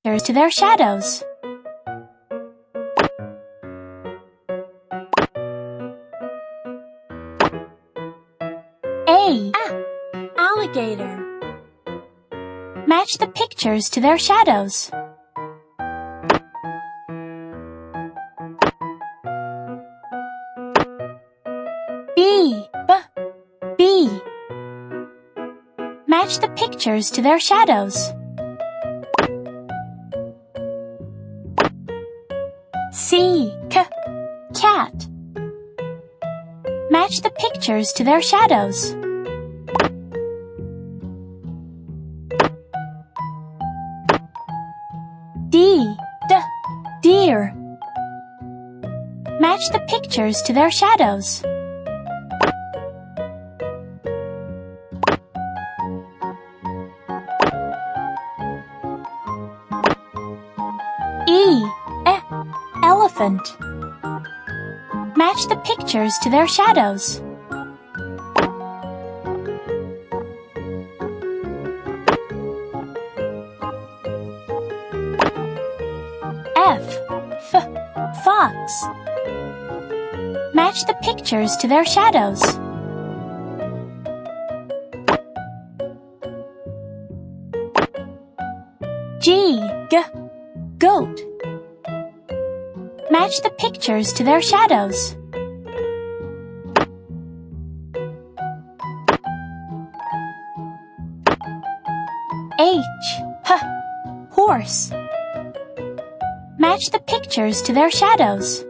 pictures to their shadows. A. Alligator. Match the pictures to their shadows. B. Match the pictures to their shadows. C. Cat. Match the pictures to their shadows. D. Deer. Match the pictures to their shadows. E. Elephant. Match the pictures to their shadows. Fox. Match the pictures to their shadows. G. Goat. Match the pictures to their shadows. H. Horse. Match the pictures to their shadows.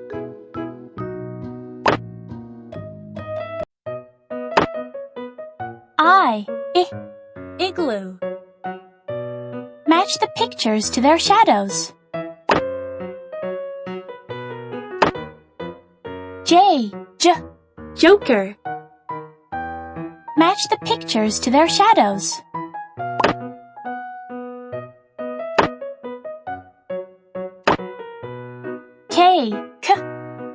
I. Igloo. Match the pictures to their shadows. J. Joker. Match the pictures to their shadows. K.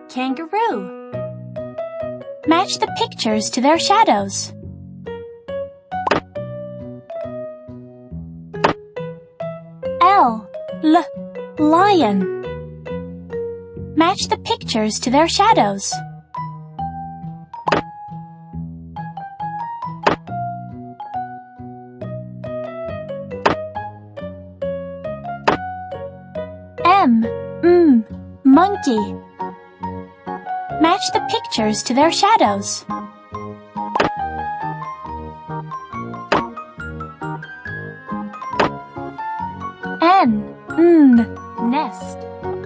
Kangaroo. Match the pictures to their shadows. L. Lion. Match the pictures to their shadows. M. Monkey. Match the pictures to their shadows. N. Nest.